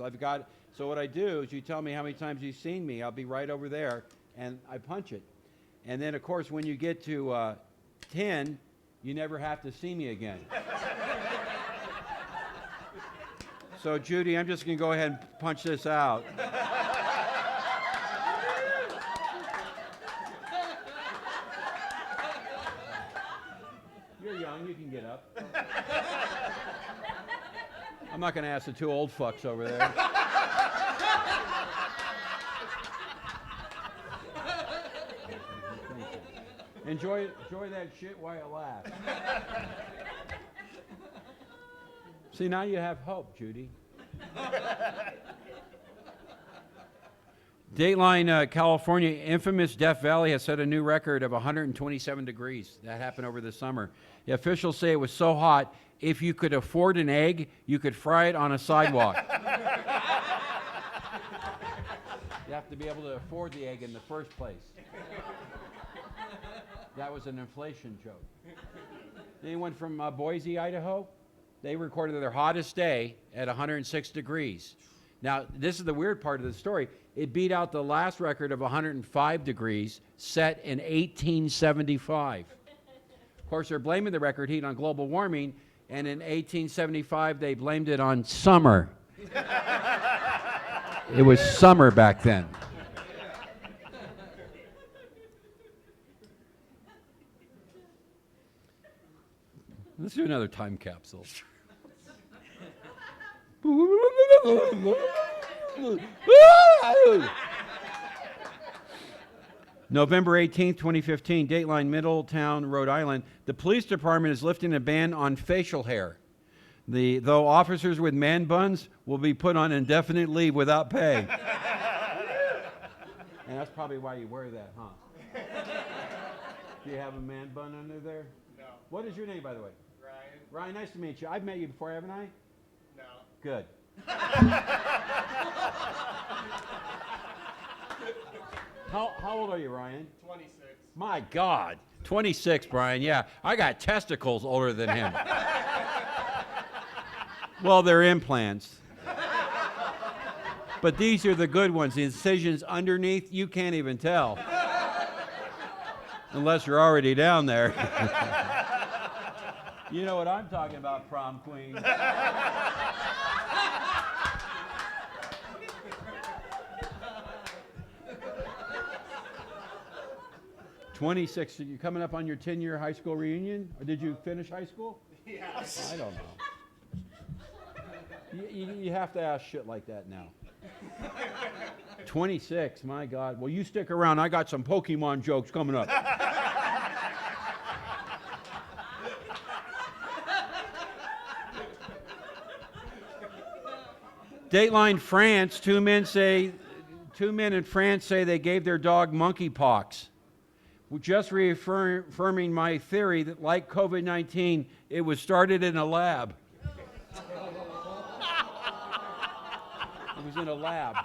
So what I do is you tell me how many times you've seen me. I'll be right over there, and I punch it. And then, of course, when you get to 10, you never have to see me again. So, Judy, I'm just going to go ahead and punch this out. You're young. You can get up. I'm not going to ask the two old fucks over there. Enjoy that shit while you laugh. See, now you have hope, Judy. Dateline, California, infamous Death Valley has set a new record of 127 degrees. That happened over the summer. The officials say it was so hot, if you could afford an egg, you could fry it on a sidewalk. You have to be able to afford the egg in the first place. That was an inflation joke. Anyone from Boise, Idaho? They recorded their hottest day at 106 degrees. Now, this is the weird part of the story. It beat out the last record of 105 degrees set in 1875. Of course, they're blaming the record heat on global warming, and in 1875, they blamed it on summer. It was summer back then. Let's do another time capsule. November 18th, 2015, Dateline, Middletown, Rhode Island. The police department is lifting a ban on facial hair. Though officers with man buns will be put on indefinite leave without pay. And that's probably why you wear that, huh? Do you have a man bun under there? No. What is your name, by the way? Ryan? Ryan, nice to meet you. I've met you before, haven't I? No. Good. How old are you, Ryan? 26. My God. 26, Brian. Yeah, I got testicles older than him. Well, they're implants. But these are the good ones. The incisions underneath, you can't even tell. Unless you're already down there. You know what I'm talking about, prom queen. 26. Are you coming up on your 10-year high school reunion? Or did you finish high school? Yes. I don't know. You have to ask shit like that now. 26, my God. Well, you stick around. I got some Pokemon jokes coming up. Dateline France, two men in France say they gave their dog monkeypox. Just reaffirming my theory that, like COVID-19, it was started in a lab. It was in a lab.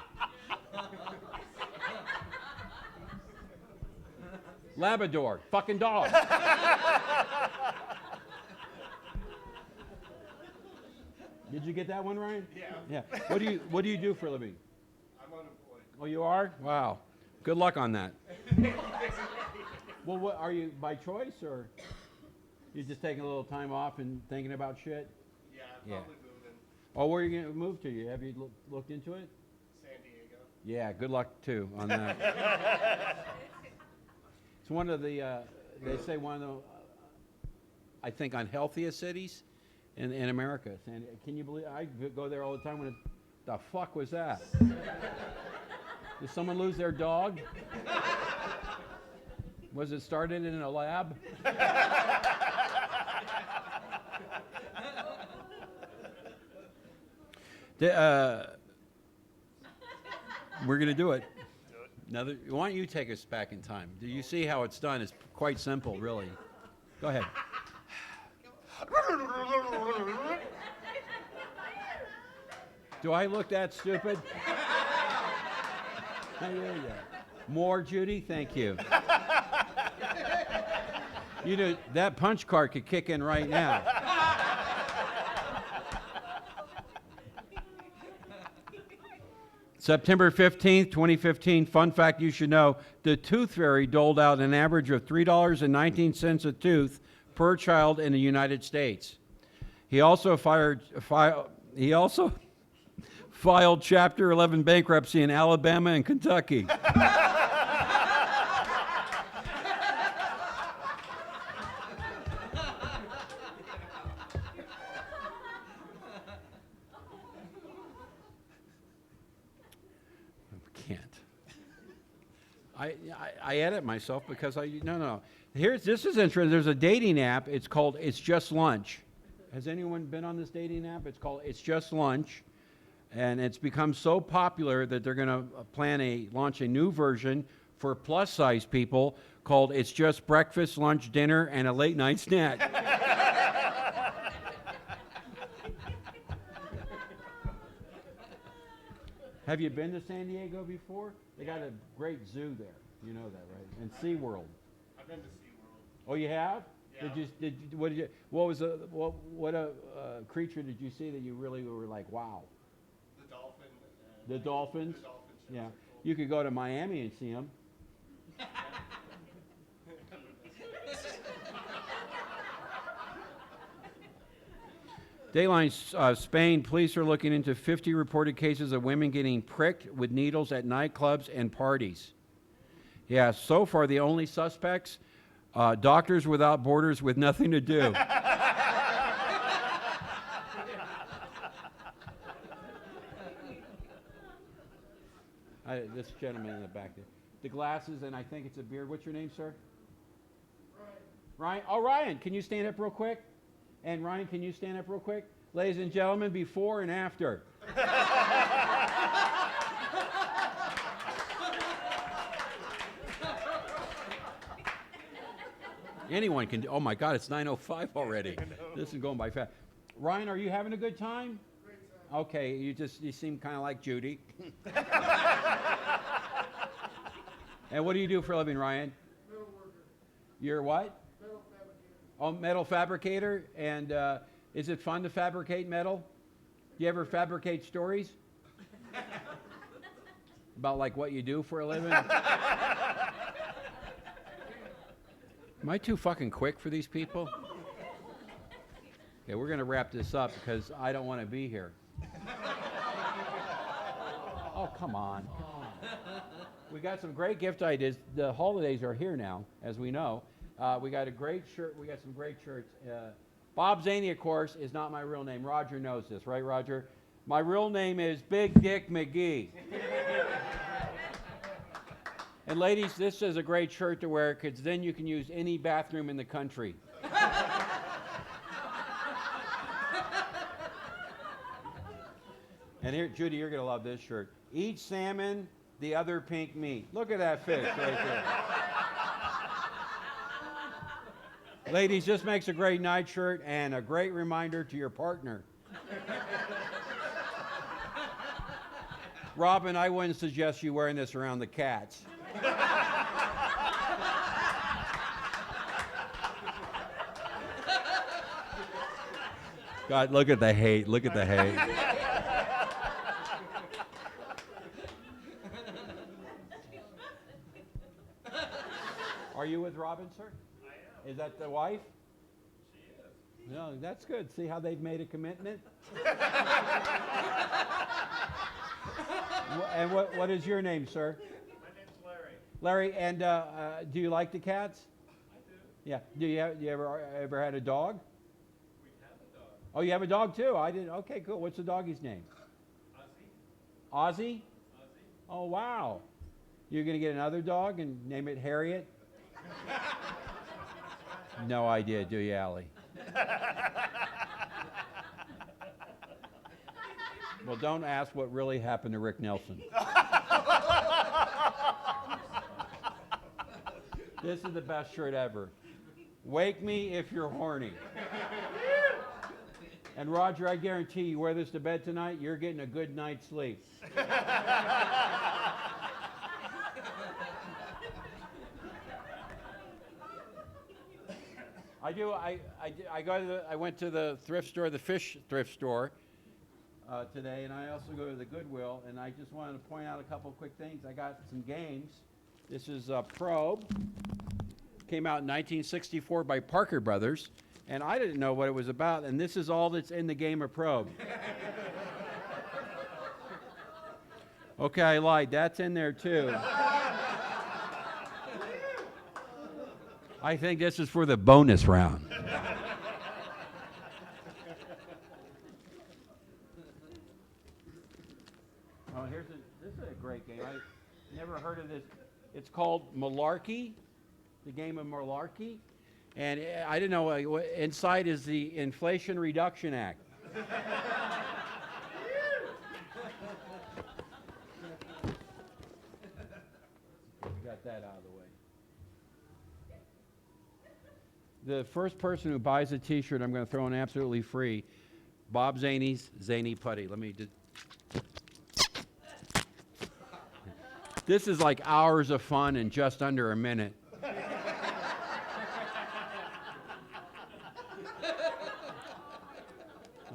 Labrador, fucking dog. Did you get that one, Ryan? Yeah. What do you do for a living? I'm unemployed. Oh, you are? Wow. Good luck on that. Well, what are you by choice, or you just taking a little time off and thinking about shit? Yeah, I'm probably moving. Oh, where are you going to move to? Have you looked into it? San Diego. Yeah, good luck too on that. It's one of the, they say one of the, I think, unhealthiest cities in America. Can you believe, I go there all the time when the fuck was that? Did someone lose their dog? Was it started in a lab? We're going to do it. Why don't you take us back in time? Do you see how it's done? It's quite simple, really. Go ahead. Do I look that stupid? I hear you. More, Judy? Thank you. You know, that punch card could kick in right now. September 15th, 2015, fun fact you should know, the Tooth Fairy doled out an average of $3.19 a tooth per child in the United States. He also filed Chapter 11 bankruptcy in Alabama and Kentucky. I edit myself because no. This is interesting. There's a dating app. It's called It's Just Lunch. Has anyone been on this dating app? It's called It's Just Lunch. And it's become so popular that they're going to launch a new version for plus size people called It's Just Breakfast, Lunch, Dinner, and a Late Night Snack. Have you been to San Diego before? They got a great zoo there. You know that, right? And SeaWorld. I've been to SeaWorld. Oh, you have? Yeah. What creature did you see that you really were like, wow? The dolphin. The dolphins? The dolphins. Yeah. Cool. You could go to Miami and see them. Dateline Spain, police are looking into 50 reported cases of women getting pricked with needles at nightclubs and parties. Yeah, so far the only suspects, Doctors Without Borders with nothing to do. This gentleman in the back there. The glasses, and I think it's a beard. What's your name, sir? Ryan. Oh, Ryan, can you stand up real quick? And Ryan, can you stand up real quick? Ladies and gentlemen, before and after. Anyone can do. Oh my God, it's 9:05 already. This is going by fast. Ryan, are you having a good time? Great time. Okay, you seem kind of like Judy. And what do you do for a living, Ryan? Metal worker. You're what? Metal fabricator. Oh, metal fabricator. And is it fun to fabricate metal? Do you ever fabricate stories? About like what you do for a living? Am I too fucking quick for these people? Okay, we're going to wrap this up because I don't want to be here. Oh, come on. We got some great gift ideas. The holidays are here now, as we know. We got a great shirt. We got some great shirts. Bob Zany, of course, is not my real name. Roger knows this, right, Roger? My real name is Big Dick McGee. And ladies, this is a great shirt to wear because then you can use any bathroom in the country. And here, Judy, you're going to love this shirt. Each salmon, the other pink meat. Look at that fish right there. Ladies, this makes a great nightshirt and a great reminder to your partner. Robin, I wouldn't suggest you wearing this around the cats. God, look at the hate. Look at the hate. Are you with Robin, sir? I am. Is that the wife? She is. No, that's good. See how they've made a commitment? And what is your name, sir? My name's Larry. Larry, and do you like the cats? I do. Yeah. Do you ever had a dog? We have a dog. Oh, you have a dog too? I didn't. Okay, cool. What's the doggy's name? Ozzy. Ozzy? Ozzy. Oh, wow. You're going to get another dog and name it Harriet? No idea, do you, Allie? Well, don't ask what really happened to Rick Nelson. This is the best shirt ever. Wake me if you're horny. And Roger, I guarantee you wear this to bed tonight, you're getting a good night's sleep. I went to the thrift store, the fish thrift store, today, and I also go to the Goodwill, and I just wanted to point out a couple quick things. I got some games. This is Probe. Came out in 1964 by Parker Brothers, and I didn't know what it was about, and this is all that's in the game of Probe. Okay, I lied. That's in there too. I think this is for the bonus round. Oh, this is a great game. I never heard of this. It's called Malarkey, the game of Malarkey. And I didn't know, inside is the Inflation Reduction Act. Got that out of the way. The first person who buys a T-shirt, I'm going to throw in absolutely free. Bob Zany's Zany Putty. Let me just. This is like hours of fun in just under a minute.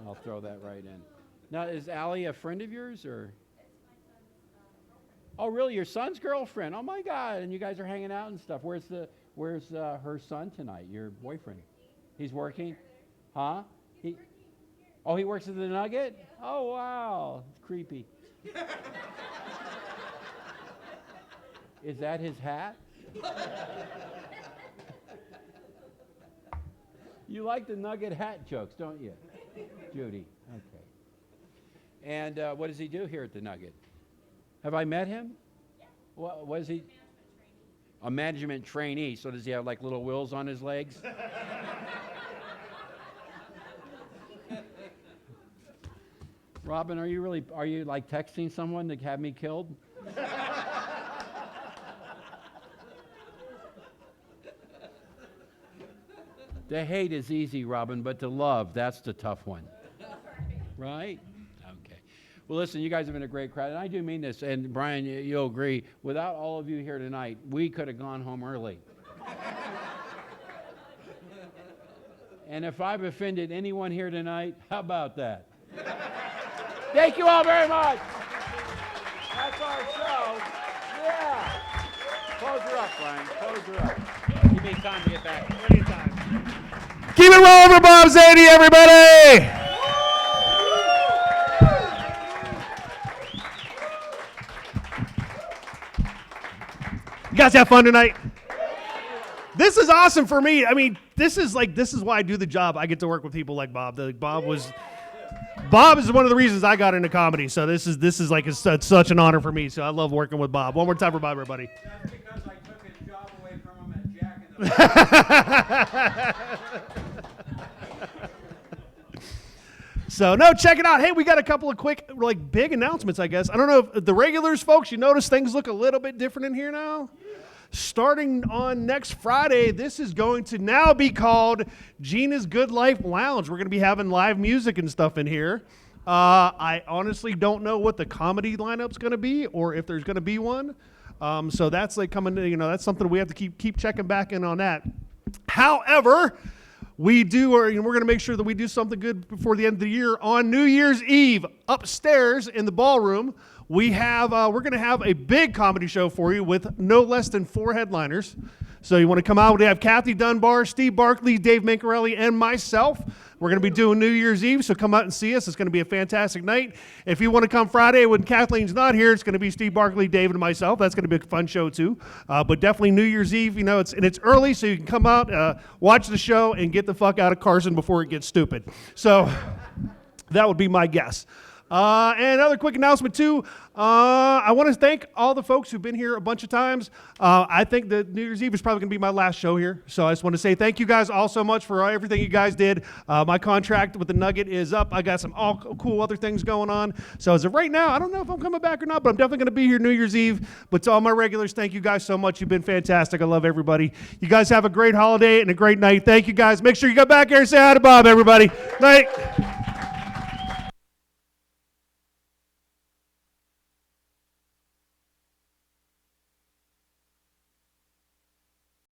I'll throw that right in. Now, is Allie a friend of yours, or? Oh, really? Your son's girlfriend? Oh my God! And you guys are hanging out and stuff. Where's her son tonight? Your boyfriend? He's working? Huh? He works at the Nugget? Oh wow! It's creepy. Is that his hat? You like the Nugget hat jokes, don't you, Judy? Okay. And what does he do here at the Nugget? Have I met him? Yeah. What is he? A management trainee. So does he have like little wheels on his legs? Robin, are you like texting someone to have me killed? The hate is easy, Robin, but to love, that's the tough one. Right? Okay. Well, listen, you guys have been a great crowd, and I do mean this, and Brian, you'll agree, without all of you here tonight, we could have gone home early. And if I've offended anyone here tonight, how about that? Thank you all very much. That's our show. Yeah. Close her up, Brian. Close her up. Give me time to get back. Anytime. Keep it rolling for Bob Zany, everybody! You guys have fun tonight? This is awesome for me. I mean, this is why I do the job. I get to work with people like Bob. Bob is one of the reasons I got into comedy. So this is like it's such an honor for me. So I love working with Bob. One more time for Bob, everybody. That's because I took his job away from him at Jack in the Box. So, no, check it out. Hey, we got a couple of quick, like, big announcements, I guess. I don't know if the regulars, folks, you notice things look a little bit different in here now? Starting on next Friday, this is going to now be called Gina's Good Life Lounge. We're going to be having live music and stuff in here. I honestly don't know what the comedy lineup's going to be or if there's going to be one. So that's like coming, that's something we have to keep checking back in on that. However, we're going to make sure that we do something good before the end of the year. On New Year's Eve, upstairs in the ballroom, we're going to have a big comedy show for you with no less than 4 headliners. So you want to come out, we have Kathy Dunbar, Steve Barkley, Dave Mancarelli, and myself. We're going to be doing New Year's Eve, so come out and see us. It's going to be a fantastic night. If you want to come Friday when Kathleen's not here, it's going to be Steve Barkley, Dave, and myself. That's going to be a fun show, too. But definitely New Year's Eve, it's early, so you can come out, watch the show, and get the fuck out of Carson before it gets stupid. So that would be my guess. And another quick announcement, too. I want to thank all the folks who've been here a bunch of times. I think that New Year's Eve is probably going to be my last show here. So I just want to say thank you guys all so much for everything you guys did. My contract with the Nugget is up. I got some all cool other things going on. So as of right now, I don't know if I'm coming back or not, but I'm definitely going to be here New Year's Eve. But to all my regulars, thank you guys so much. You've been fantastic. I love everybody. You guys have a great holiday and a great night. Thank you guys. Make sure you go back here and say hi to Bob, everybody. Night.